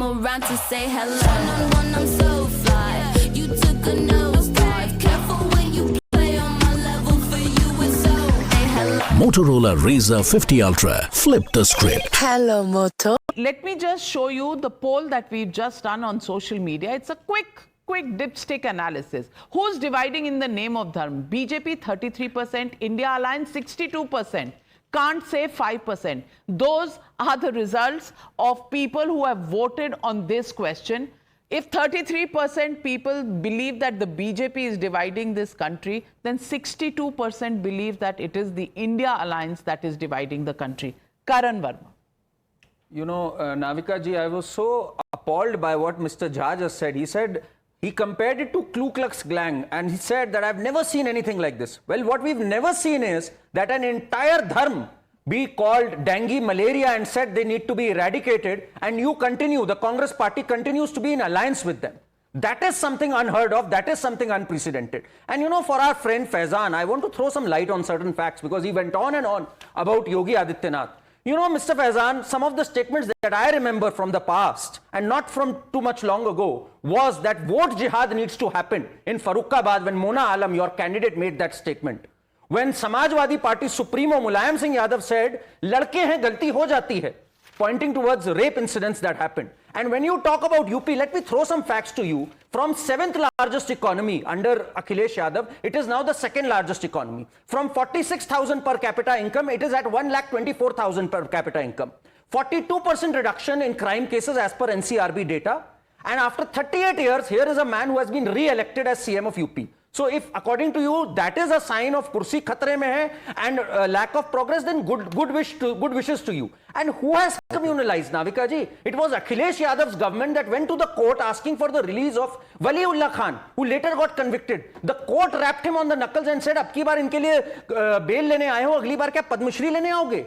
come around to say hello. One-on-one, I'm so fly. You took a nosedive. Careful when you play on my level. For you, it's so. Hey, hello. Motorola Razr 50 Ultra. Flip the script. Hello, Moto. Let me just show you the poll that we've just done on social media. It's a quick dipstick analysis. Who's dividing in the name of dharma? BJP 33%, India Alliance 62%. Can't say 5%. Those are the results of people who have voted on this question. If 33% people believe that the BJP is dividing this country, then 62% believe that it is the India Alliance that is dividing the country. Karan Verma. You know, Navika ji, I was so appalled by what Mr. Jha just said. He said, he compared it to Ku Klux Klan and he said that I've never seen anything like this. Well, what we've never seen is that an entire dharm be called dengue, malaria and said they need to be eradicated, and you continue, the Congress party continues to be in alliance with them. That is something unheard of. That is something unprecedented. And you know, for our friend Faizan, I want to throw some light on certain facts because he went on and on about Yogi Adityanath. You know, Mr. Faizan, some of the statements that I remember from the past and not from too much long ago was that vote jihad needs to happen in Farrukhabad when Mona Alam, your candidate, made that statement. When Samajwadi Party Supremo Mulayam Singh Yadav said, "Ladke hain, galti ho jati hai," pointing towards rape incidents that happened. And when you talk about UP, let me throw some facts to you. From 7th largest economy under Akhilesh Yadav, it is now the 2nd largest economy. From 46,000 per capita income, it is at 1,24,000 per capita income. 42% reduction in crime cases as per NCRB data. And after 38 years, here is a man who has been re-elected as CM of UP. So if, according to you, that is a sign of kursi khatre mein hai and lack of progress, then good wishes to you. And who has communalized, Navika ji? It was Akhilesh Yadav's government that went to the court asking for the release of Waliullah Khan, who later got convicted. The court rapped him on the knuckles and said, "Ab ki baar inke liye bail lene aaye ho, agli baar kya Padma Shri lene aoge?"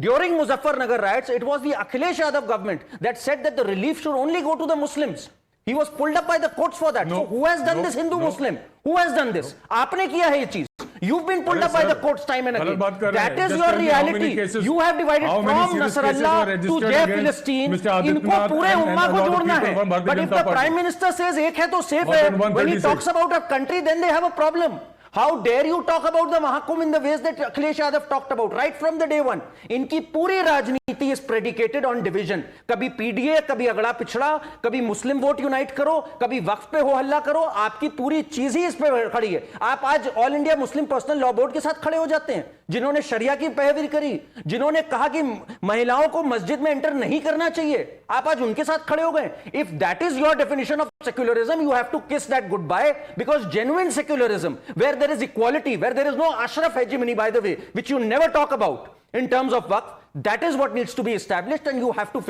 During Muzaffarnagar riots, it was the Akhilesh Yadav government that said that the relief should only go to the Muslims. He was pulled up by the courts for that. So who has done this, Hindu-Muslim? Who has done this? Aapne kiya hai ye cheez. You've been pulled up by the courts time and again. That is your reality. You have divided from Nasrallah to Jai Philistine. Inko pure ummah ko jodna hai. But if the Prime Minister says ek hai to safe hai, when he talks about a country, then they have a problem. How dare you talk about the Mahakumbh in the ways that Akhilesh Yadav talked about right from the day one? Inki puri rajniti is predicated on division. Kabhi PDA, kabhi agda pichda, kabhi Muslim vote unite karo, kabhi waqf pe ho halla karo. Aapki puri cheez hi is pe khadi hai. Aap aaj All India Muslim Personal Law Board ke साथ खड़े हो जाते हैं, जिन्होंने शरिया की पैरवी करी, जिन्होंने कहा कि महिलाओं को मस्जिद में एंटर नहीं करना चाहिए, आप आज उनके साथ खड़े हो गए. If that is your definition of secularism, you have to kiss that goodbye, because genuine secularism, where there is equality, where there is no Ashraf hegemony, by the way, which you never talk about in terms of waqf, that is what needs to be established, and you have to face